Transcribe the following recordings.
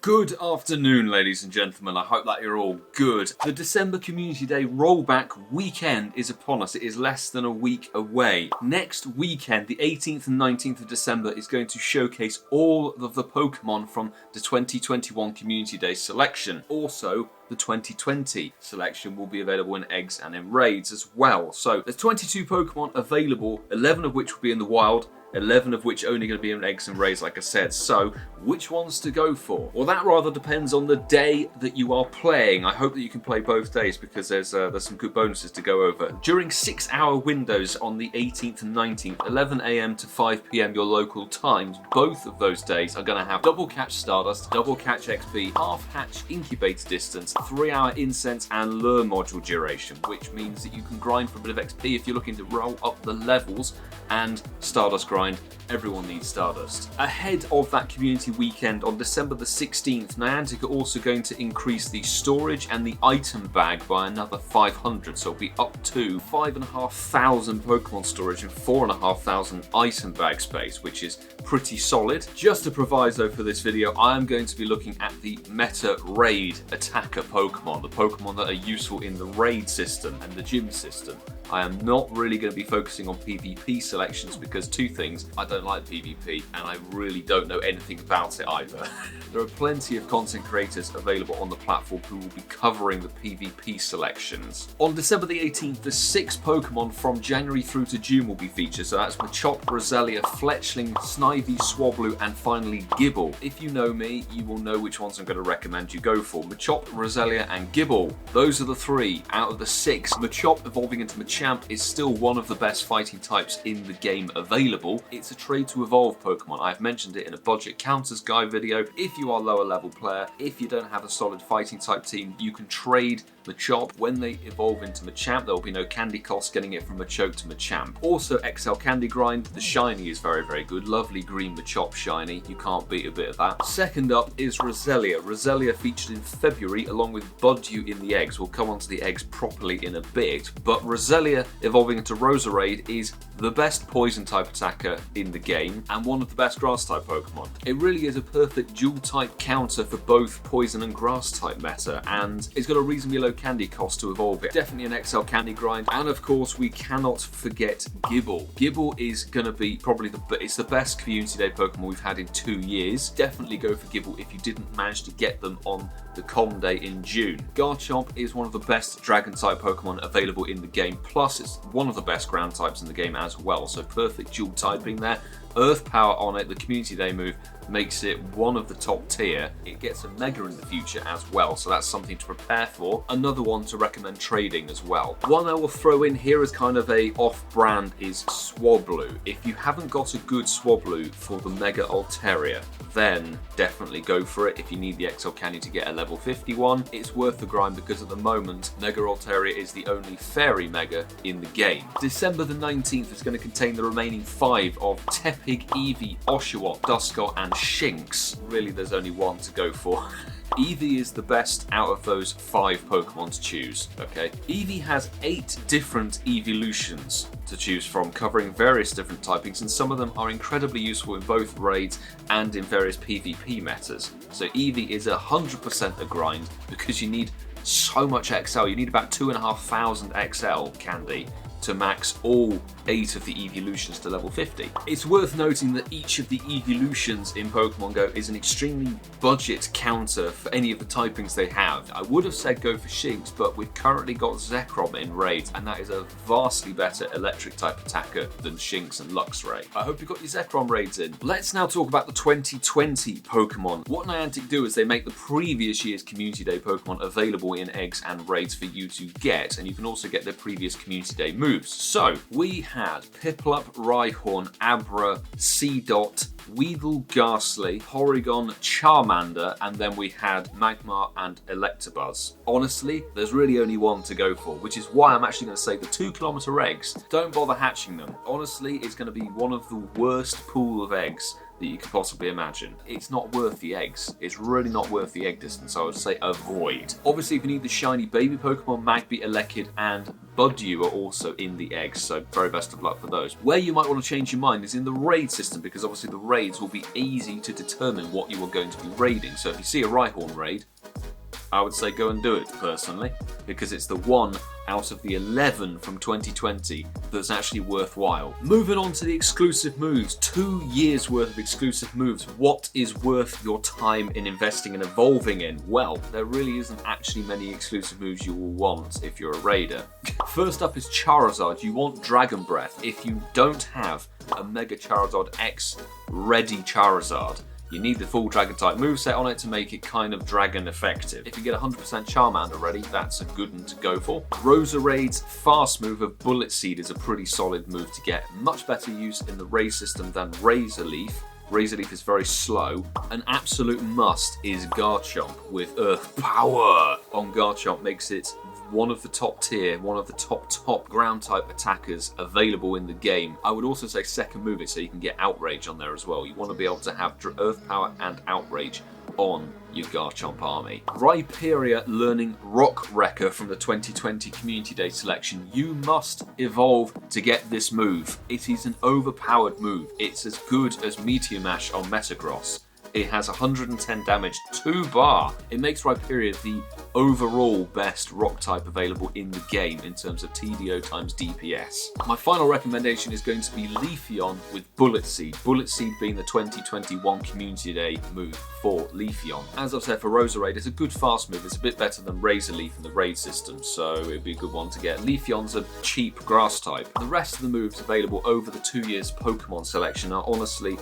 Good afternoon, ladies and gentlemen. I hope that you're all good. The December Community Day rollback weekend is upon us. It is less than a week away. Next weekend, the 18th and 19th of December, is going to showcase all of the Pokemon from the 2021 Community Day selection. Also, the 2020 selection will be available in eggs and in raids as well. So there's 22 Pokemon available, 11 of which will be in the wild, 11 of which only going to be in eggs and raids, like I said. So which ones to go for? Well, that rather depends on the day that you are playing. I hope that you can play both days because there's some good bonuses to go over. During 6-hour windows on the 18th and 19th, 11 AM to 5 PM your local times, both of those days are going to have double catch Stardust, double catch XP, half hatch incubator distance, 3-hour Incense and lure module duration, which means that you can grind for a bit of XP if you're looking to roll up the levels, and Stardust grind. Everyone needs Stardust. Ahead of that community weekend on December the 16th, Niantic are also going to increase the storage and the item bag by another 500, so it'll be up to 5,500 Pokemon storage and 4,500 item bag space, which is pretty solid. Just a proviso for this video, I am going to be looking at the meta raid attacker Pokemon, the Pokemon that are useful in the raid system and the gym system. I am not really going to be focusing on PvP selections because two things, I don't like PvP and I really don't know anything about it either. There are plenty of content creators available on the platform who will be covering the PvP selections. On December the 18th, the 6 Pokemon from January through to June will be featured, so that's Machop, Roselia, Fletchling, Snivy, Swablu and finally Gible. If you know me, you will know which ones I'm going to recommend you go for. Machop, Roselia and Gible. Those are the 3 out of the 6. Machop evolving into Machamp is still one of the best fighting types in the game available. It's a trade to evolve Pokemon. I've mentioned it in a budget counters guide video. If you are a lower level player, if you don't have a solid fighting type team, you can trade Machop. When they evolve into Machamp, there will be no candy cost getting it from Machoke to Machamp. Also, XL Candy Grind. The shiny is very, very good. Lovely green Machop shiny. You can't beat a bit of that. Second up is Roselia. Roselia featured in February along with Buddew in the eggs. We'll come onto the eggs properly in a bit, but Roselia evolving into Roserade is the best poison type attacker in the game and one of the best grass type Pokemon. It really is a perfect dual type counter for both poison and grass type meta, and it's got a reasonably low candy cost to evolve it. Definitely an XL candy grind, and of course we cannot forget Gible. Gible is going to be probably it's the best Community Day Pokemon we've had in 2 years. Definitely go for Gible if you didn't manage to get them on the Comm Day in June. Garchomp is one of the best dragon type Pokemon available in the game, plus it's one of the best ground types in the game as well, so perfect dual typing there. Earth power on it, the Community Day move, makes it one of the top tier. It gets a Mega in the future as well, so that's something to prepare for. Another one to recommend trading as well. One I will throw in here as kind of a off-brand is Swablu. If you haven't got a good Swablu for the Mega Altaria, then definitely go for it. If you need the XL Candy to get a level 51, it's worth the grind because at the moment, Mega Altaria is the only Fairy Mega in the game. December the 19th is going to contain the remaining 5 of Tepig, Eevee, Oshawott, Duskull and Shinx. Really, there's only one to go for. Eevee is the best out of those 5 Pokemon to choose, okay? Eevee has 8 different evolutions to choose from, covering various different typings, and some of them are incredibly useful in both raids and in various PvP metas. So Eevee is 100% a grind because you need so much XL. You need about 2,500 XL candy to max all 8 of the evolutions to level 50. It's worth noting that each of the evolutions in Pokemon GO is an extremely budget counter for any of the typings they have. I would have said go for Shinx, but we've currently got Zekrom in raids, and that is a vastly better electric type attacker than Shinx and Luxray. I hope you got your Zekrom raids in. Let's now talk about the 2020 Pokemon. What Niantic do is they make the previous year's Community Day Pokemon available in eggs and raids for you to get, and you can also get their previous Community Day moves. So we had Piplup, Rhyhorn, Abra, Seedot, Weedle, Ghastly, Porygon, Charmander, and then we had Magmar and Electabuzz. Honestly, there's really only one to go for, which is why I'm actually going to say the 2-kilometer eggs, don't bother hatching them. Honestly, it's going to be one of the worst pool of eggs that you could possibly imagine. It's not worth the eggs. It's really not worth the egg distance. I would say avoid. Obviously, if you need the shiny baby Pokemon, Magby, Elekid, and Budew are also in the eggs, so very best of luck for those. Where you might want to change your mind is in the raid system, because obviously the raids will be easy to determine what you are going to be raiding. So if you see a Rhyhorn raid, I would say go and do it personally, because it's the one out of the 11 from 2020 that's actually worthwhile. Moving on to the exclusive moves, 2 years worth of exclusive moves. What is worth your time in investing and evolving in? Well, there really isn't actually many exclusive moves you will want if you're a raider. First up is Charizard. You want Dragon Breath. If you don't have a Mega Charizard X ready Charizard, you need the full Dragon type moveset on it to make it kind of Dragon effective. If you get 100% Charmander ready, that's a good one to go for. Roserade's fast move of Bullet Seed is a pretty solid move to get. Much better use in the Ray system than Razor Leaf. Razor Leaf is very slow. An absolute must is Garchomp with Earth Power on Garchomp makes it one of the top tier, one of the top ground type attackers available in the game. I would also say second move it so you can get Outrage on there as well. You want to be able to have Earth Power and Outrage on your Garchomp army. Rhyperia learning Rock Wrecker from the 2020 Community Day selection. You must evolve to get this move. It is an overpowered move. It's as good as Meteor Mash on Metagross. It has 110 damage, 2 bar. It makes Rhyperia the overall best rock type available in the game in terms of TDO times DPS. My final recommendation is going to be Leafeon with Bullet Seed. Bullet Seed being the 2021 Community Day move for Leafeon. As I've said for Roserade, it's a good fast move. It's a bit better than Razor Leaf in the raid system, so it'd be a good one to get. Leafeon's a cheap grass type. The rest of the moves available over the 2 years Pokemon selection are honestly,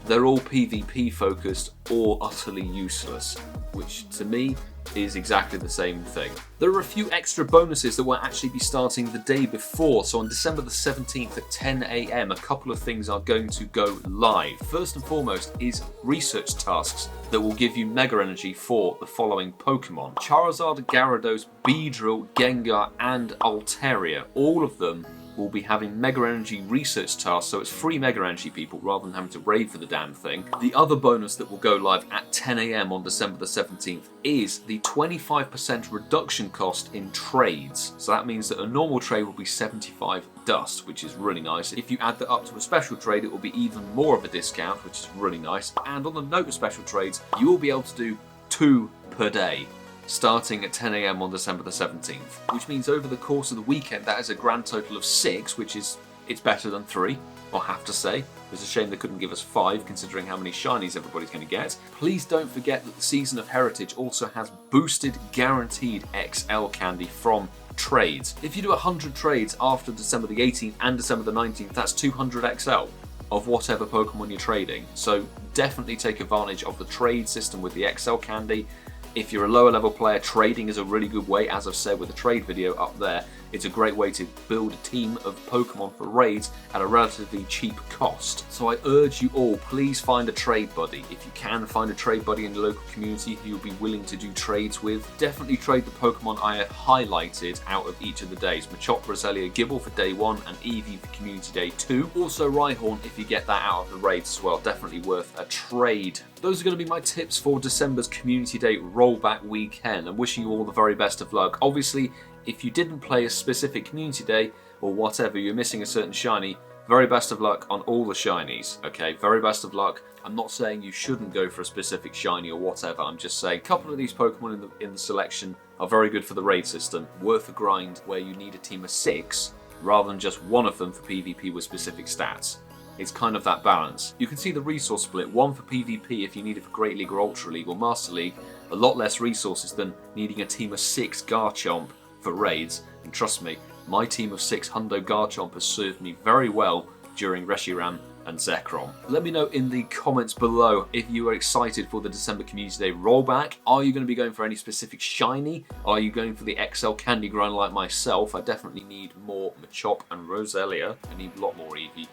they're all PvP focused or utterly useless, which to me is exactly the same thing. There are a few extra bonuses that will actually be starting the day before, so on December the 17th at 10 AM, a couple of things are going to go live. First and foremost is research tasks that will give you Mega Energy for the following Pokemon. Charizard, Gyarados, Beedrill, Gengar, and Altaria. All of them will be having Mega Energy research tasks, so it's free Mega Energy, people, rather than having to raid for the damn thing. The other bonus that will go live at 10 AM on December the 17th is the 25% reduction cost in trades. So that means that a normal trade will be 75 dust, which is really nice. If you add that up to a special trade, it will be even more of a discount, which is really nice. And on the note of special trades, you will be able to do 2 per day, starting at 10 AM on December the 17th, which means over the course of the weekend that is a grand total of 6, which is, it's better than 3, I'll have to say. It's a shame they couldn't give us 5 considering how many shinies everybody's going to get. Please don't forget that the Season of Heritage also has boosted guaranteed XL candy from trades. If you do 100 trades after December the 18th and December the 19th, that's 200 XL of whatever Pokemon you're trading. So definitely take advantage of the trade system with the XL candy. If you're a lower level player, trading is a really good way, as I've said with the trade video up there. It's a great way to build a team of Pokemon for raids at a relatively cheap cost. So I urge you all, please find a trade buddy. If you can find a trade buddy in the local community who you'll be willing to do trades with, definitely trade the Pokemon I have highlighted out of each of the days. Machop, Roselia, Gible for day 1 and Eevee for Community Day 2. Also Rhyhorn if you get that out of the raids as well, definitely worth a trade. Those are going to be my tips for December's Community Day rollback weekend. I'm wishing you all the very best of luck. Obviously, if you didn't play a specific Community Day or whatever, you're missing a certain shiny, very best of luck on all the shinies, okay? Very best of luck. I'm not saying you shouldn't go for a specific shiny or whatever, I'm just saying a couple of these Pokemon in the selection are very good for the raid system, worth a grind where you need a team of 6 rather than just one of them for PvP with specific stats. It's kind of that balance. You can see the resource split, 1 for PvP if you need it for Great League or Ultra League or Master League, a lot less resources than needing a team of 6 Garchomp for raids, and trust me, my team of 6 Hundo Garchomp has served me very well during Reshiram and Zekrom. Let me know in the comments below if you are excited for the December Community Day rollback. Are you going to be going for any specific shiny? Are you going for the XL candy grind like myself? I definitely need more Machop and Roselia. I need a lot more Eevee.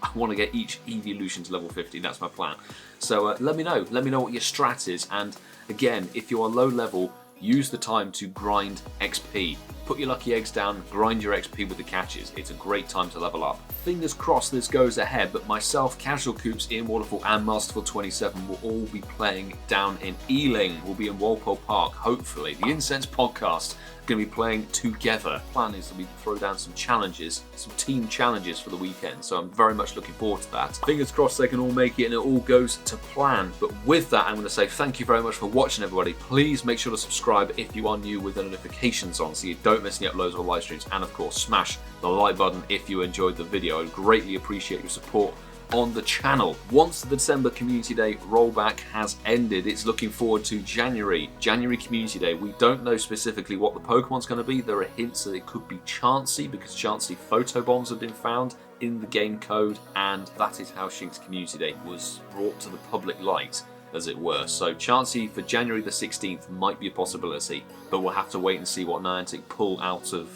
I want to get each evolution to level 50, that's my plan. So let me know what your strat is, and again, if you are low level, use the time to grind XP. Put your lucky eggs down, grind your XP with the catches. It's a great time to level up. Fingers crossed this goes ahead, but myself, Casual Coops, Ian Waterfall and Masterful27 will all be playing down in Ealing. We'll be in Walpole Park, hopefully. The Incense podcast going to be playing together. The plan is that we throw down some challenges, some team challenges for the weekend, so I'm very much looking forward to that. Fingers crossed they can all make it and it all goes to plan. But with that, I'm going to say thank you very much for watching, everybody. Please make sure to subscribe if you are new with the notifications on so you don't miss any uploads or live streams, and of course smash the like button if you enjoyed the video. I'd greatly appreciate your support on the channel. Once the December Community Day rollback has ended, it's looking forward to January Community Day. We don't know specifically what the Pokemon's going to be. There are hints that it could be Chansey because Chansey photobombs have been found in the game code, and that is how Shink's Community Day was brought to the public light, as it were. So Chansey for January the 16th might be a possibility, but we'll have to wait and see what Niantic pull out of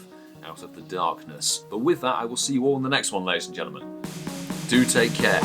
the darkness. But with that, I will see you all in the next one, ladies and gentlemen. Do take care.